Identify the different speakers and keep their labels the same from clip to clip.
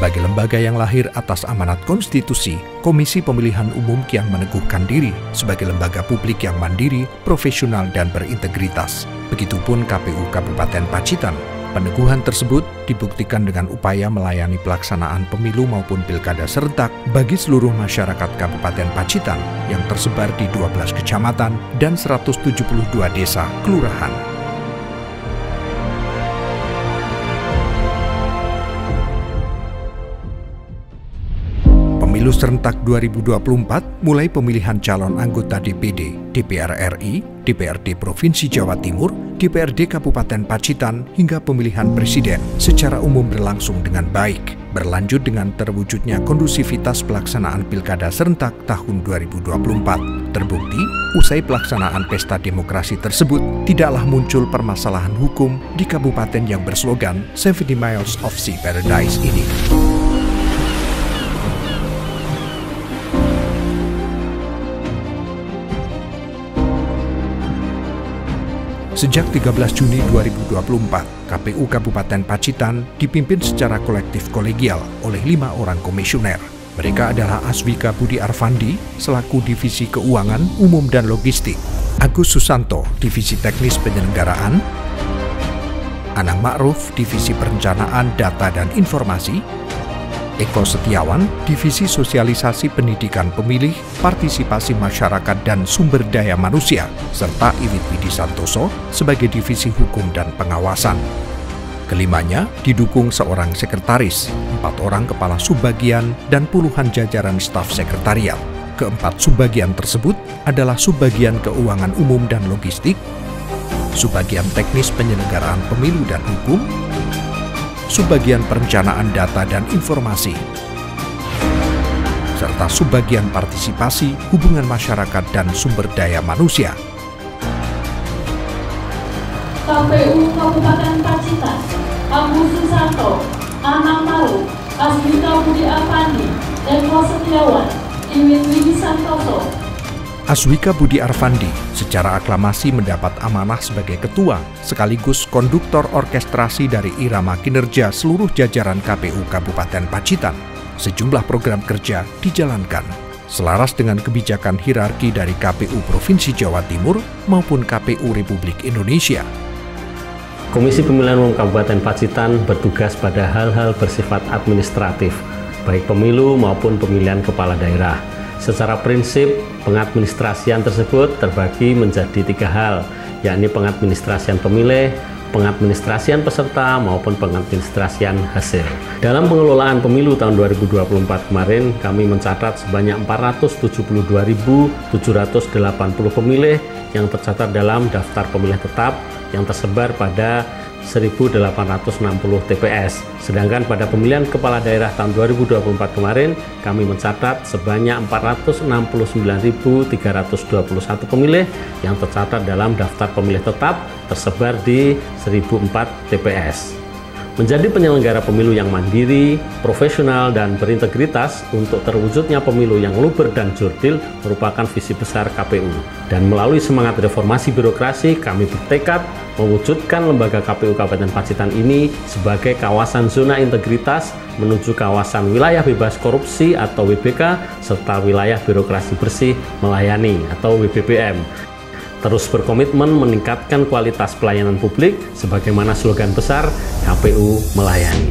Speaker 1: Sebagai lembaga yang lahir atas amanat konstitusi, Komisi Pemilihan Umum kian meneguhkan diri sebagai lembaga publik yang mandiri, profesional, dan berintegritas. Begitupun KPU Kabupaten Pacitan. Peneguhan tersebut dibuktikan dengan upaya melayani pelaksanaan pemilu maupun pilkada serentak bagi seluruh masyarakat Kabupaten Pacitan yang tersebar di 12 kecamatan dan 172 desa kelurahan. Pemilu serentak 2024 mulai pemilihan calon anggota DPD, DPR RI, DPRD Provinsi Jawa Timur, DPRD Kabupaten Pacitan, hingga pemilihan presiden secara umum berlangsung dengan baik, berlanjut dengan terwujudnya kondusivitas pelaksanaan pilkada serentak tahun 2024. Terbukti, usai pelaksanaan pesta demokrasi tersebut, tidaklah muncul permasalahan hukum di kabupaten yang berslogan 70 Miles of Sea Paradise ini. Sejak 13 Juni 2024, KPU Kabupaten Pacitan dipimpin secara kolektif kolegial oleh 5 orang komisioner. Mereka adalah Aswika Budi Arfandi selaku Divisi Keuangan, Umum dan Logistik, Agus Susanto, Divisi Teknis Penyelenggaraan, Anang Ma'ruf, Divisi Perencanaan, Data dan Informasi, Eko Setiawan, Divisi Sosialisasi Pendidikan Pemilih, Partisipasi Masyarakat dan Sumber Daya Manusia, serta Iwit Widi Santoso sebagai Divisi Hukum dan Pengawasan. Kelimanya didukung seorang sekretaris, 4 orang kepala subbagian, dan puluhan jajaran staf sekretariat. Keempat subbagian tersebut adalah Subbagian Keuangan Umum dan Logistik, Subbagian Teknis Penyelenggaraan Pemilu dan Hukum, Subbagian Perencanaan Data dan Informasi, serta Subbagian Partisipasi, Hubungan Masyarakat dan Sumber Daya Manusia.
Speaker 2: KPU Kabupaten Pacitan, Agus Susanto, Anang Ma'ruf, Aswika Budi Arfandi, Eko Setiawan, Iwit Widi Santoso.
Speaker 1: Aswika Budi Arfandi secara aklamasi mendapat amanah sebagai ketua sekaligus konduktor orkestrasi dari irama kinerja seluruh jajaran KPU Kabupaten Pacitan. Sejumlah program kerja dijalankan selaras dengan kebijakan hierarki dari KPU Provinsi Jawa Timur maupun KPU Republik Indonesia.
Speaker 3: Komisi Pemilihan Umum Kabupaten Pacitan bertugas pada hal-hal bersifat administratif, baik pemilu maupun pemilihan kepala daerah. Secara prinsip, pengadministrasian tersebut terbagi menjadi 3 hal, yakni pengadministrasian pemilih, pengadministrasian peserta, maupun pengadministrasian hasil. Dalam pengelolaan pemilu tahun 2024 kemarin, kami mencatat sebanyak 472.780 pemilih yang tercatat dalam daftar pemilih tetap yang tersebar pada 1.860 TPS. Sedangkan pada pemilihan kepala daerah tahun 2024 kemarin, kami mencatat sebanyak 469.321 pemilih yang tercatat dalam daftar pemilih tetap tersebar di 1.004 TPS. Menjadi penyelenggara pemilu yang mandiri, profesional, dan berintegritas untuk terwujudnya pemilu yang luber dan jurdil merupakan visi besar KPU. Dan melalui semangat reformasi birokrasi, kami bertekad mewujudkan lembaga KPU Kabupaten Pacitan ini sebagai kawasan zona integritas menuju kawasan wilayah bebas korupsi atau WBK serta wilayah birokrasi bersih melayani atau WBBM. Terus berkomitmen meningkatkan kualitas pelayanan publik sebagaimana slogan besar KPU melayani.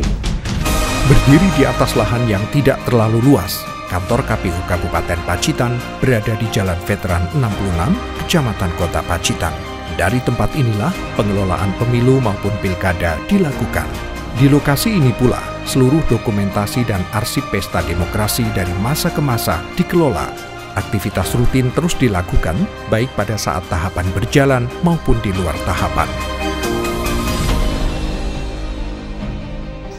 Speaker 1: Berdiri di atas lahan yang tidak terlalu luas, kantor KPU Kabupaten Pacitan berada di Jalan Veteran 66, Kecamatan Kota Pacitan. Dari tempat inilah pengelolaan pemilu maupun pilkada dilakukan. Di lokasi ini pula, seluruh dokumentasi dan arsip pesta demokrasi dari masa ke masa dikelola. Aktivitas rutin terus dilakukan, baik pada saat tahapan berjalan maupun di luar tahapan.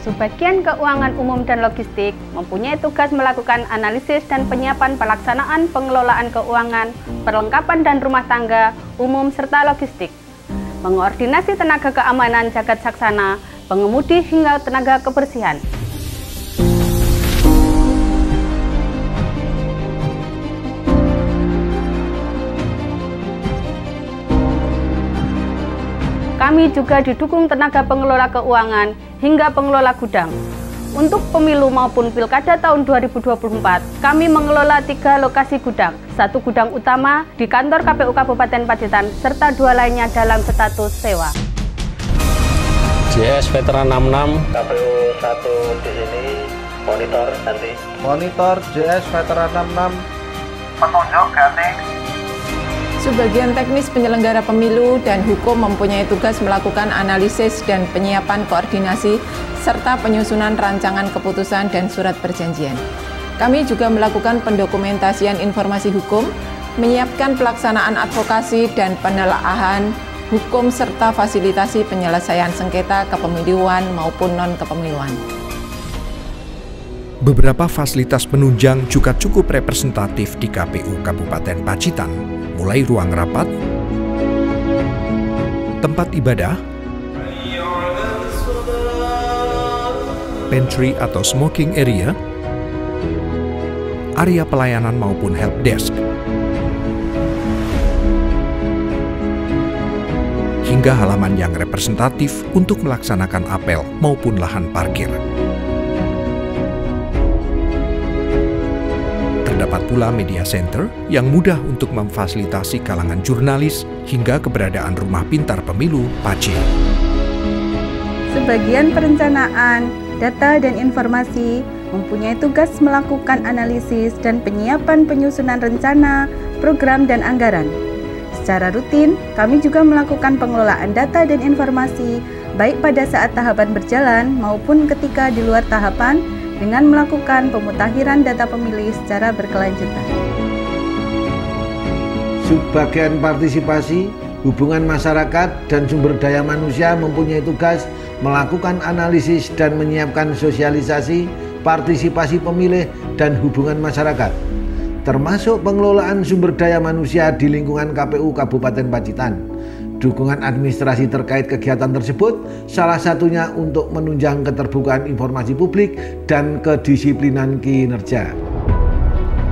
Speaker 4: Subbagian Keuangan Umum dan Logistik mempunyai tugas melakukan analisis dan penyiapan pelaksanaan pengelolaan keuangan, perlengkapan dan rumah tangga, umum serta logistik, mengoordinasi tenaga keamanan jagat saksana, pengemudi hingga tenaga kebersihan. Kami juga didukung tenaga pengelola keuangan hingga pengelola gudang, Untuk pemilu maupun pilkada tahun 2024, kami mengelola 3 lokasi gudang. 1 gudang utama di kantor KPU Kabupaten Pacitan, serta 2 lainnya dalam status sewa.
Speaker 3: JS Veteran 66, KPU 1 di sini, monitor nanti.
Speaker 5: Monitor JS Veteran 66, petunjuk ganti.
Speaker 6: Sebagian teknis penyelenggara pemilu dan hukum mempunyai tugas melakukan analisis dan penyiapan koordinasi serta penyusunan rancangan keputusan dan surat perjanjian. Kami juga melakukan pendokumentasian informasi hukum, menyiapkan pelaksanaan advokasi dan penelaahan hukum serta fasilitasi penyelesaian sengketa kepemiluan maupun non-kepemiluan.
Speaker 1: Beberapa fasilitas penunjang juga cukup representatif di KPU Kabupaten Pacitan, mulai ruang rapat, tempat ibadah, pantry atau smoking area, area pelayanan maupun help desk, hingga halaman yang representatif untuk melaksanakan apel maupun lahan parkir. Terdapat pula media center yang mudah untuk memfasilitasi kalangan jurnalis hingga keberadaan rumah pintar pemilu PACI.
Speaker 7: Sebagian perencanaan, data dan informasi mempunyai tugas melakukan analisis dan penyiapan penyusunan rencana, program dan anggaran. Secara rutin, kami juga melakukan pengelolaan data dan informasi baik pada saat tahapan berjalan maupun ketika di luar tahapan, dengan melakukan pemutakhiran data pemilih secara berkelanjutan.
Speaker 5: Subbagian partisipasi, hubungan masyarakat, dan sumber daya manusia mempunyai tugas melakukan analisis dan menyiapkan sosialisasi, partisipasi pemilih, dan hubungan masyarakat, termasuk pengelolaan sumber daya manusia di lingkungan KPU Kabupaten Pacitan. Dukungan administrasi terkait kegiatan tersebut salah satunya untuk menunjang keterbukaan informasi publik dan kedisiplinan kinerja.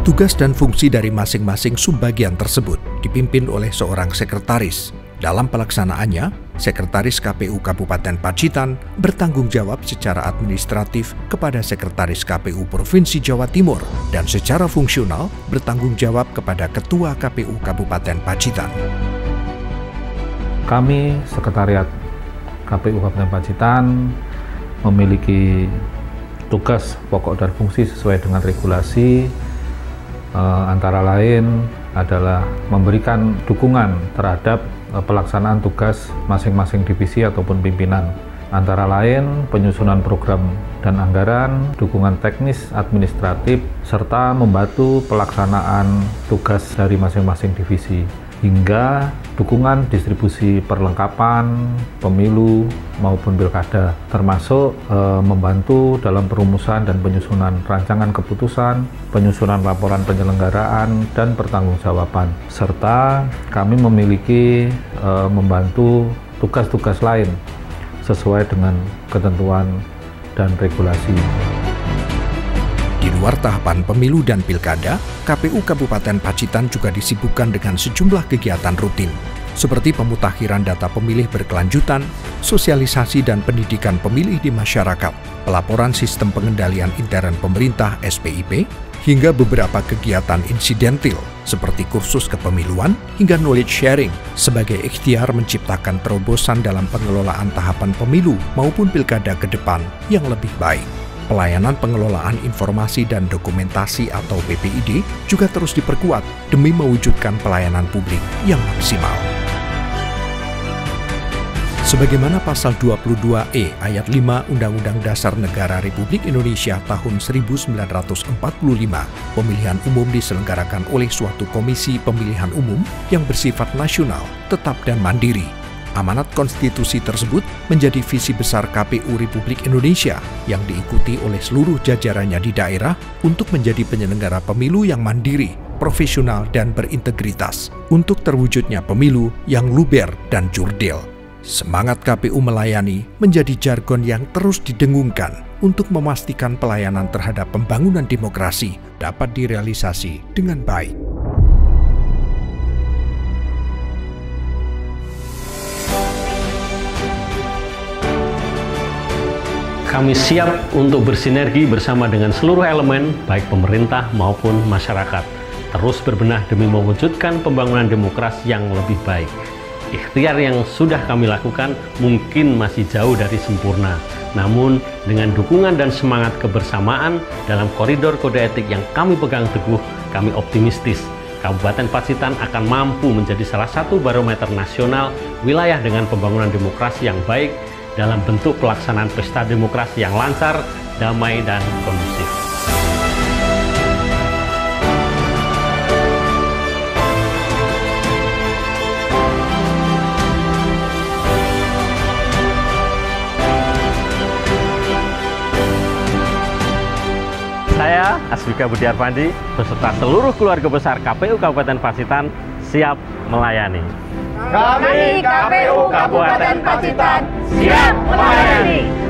Speaker 1: Tugas dan fungsi dari masing-masing subbagian tersebut dipimpin oleh seorang sekretaris. Dalam pelaksanaannya, Sekretaris KPU Kabupaten Pacitan bertanggung jawab secara administratif kepada Sekretaris KPU Provinsi Jawa Timur dan secara fungsional bertanggung jawab kepada Ketua KPU Kabupaten Pacitan.
Speaker 8: Kami, Sekretariat KPU Kabupaten Pacitan, memiliki tugas pokok dan fungsi sesuai dengan regulasi, antara lain adalah memberikan dukungan terhadap pelaksanaan tugas masing-masing divisi ataupun pimpinan. Antara lain penyusunan program dan anggaran, dukungan teknis administratif, serta membantu pelaksanaan tugas dari masing-masing divisi, hingga dukungan distribusi perlengkapan pemilu maupun pilkada, termasuk membantu dalam perumusan dan penyusunan rancangan keputusan, penyusunan laporan penyelenggaraan, dan pertanggungjawaban. Serta kami memiliki membantu tugas-tugas lain sesuai dengan ketentuan dan regulasi.
Speaker 1: Di luar tahapan pemilu dan pilkada, KPU Kabupaten Pacitan juga disibukkan dengan sejumlah kegiatan rutin, seperti pemutakhiran data pemilih berkelanjutan, sosialisasi dan pendidikan pemilih di masyarakat, pelaporan sistem pengendalian intern pemerintah SPIP, hingga beberapa kegiatan insidentil seperti kursus kepemiluan hingga knowledge sharing sebagai ikhtiar menciptakan terobosan dalam pengelolaan tahapan pemilu maupun pilkada ke depan yang lebih baik. Pelayanan pengelolaan informasi dan dokumentasi atau PPID juga terus diperkuat demi mewujudkan pelayanan publik yang maksimal. Sebagaimana pasal 22E ayat 5 Undang-Undang Dasar Negara Republik Indonesia tahun 1945, pemilihan umum diselenggarakan oleh suatu komisi pemilihan umum yang bersifat nasional, tetap dan mandiri. Amanat konstitusi tersebut menjadi visi besar KPU Republik Indonesia yang diikuti oleh seluruh jajarannya di daerah untuk menjadi penyelenggara pemilu yang mandiri, profesional, dan berintegritas untuk terwujudnya pemilu yang luber dan jurdil. Semangat KPU melayani menjadi jargon yang terus didengungkan untuk memastikan pelayanan terhadap pembangunan demokrasi dapat direalisasi dengan baik.
Speaker 3: Kami siap untuk bersinergi bersama dengan seluruh elemen, baik pemerintah maupun masyarakat, terus berbenah demi mewujudkan pembangunan demokrasi yang lebih baik. Ikhtiar yang sudah kami lakukan mungkin masih jauh dari sempurna, namun dengan dukungan dan semangat kebersamaan dalam koridor kode etik yang kami pegang teguh, kami optimistis Kabupaten Pacitan akan mampu menjadi salah satu barometer nasional wilayah dengan pembangunan demokrasi yang baik dalam bentuk pelaksanaan pesta demokrasi yang lancar, damai, dan kondusif. Saya, Aswika Budi Arfandi, beserta seluruh keluarga besar KPU Kabupaten Pacitan, siap melayani.
Speaker 9: Kami KPU Kabupaten Pacitan siap melayani.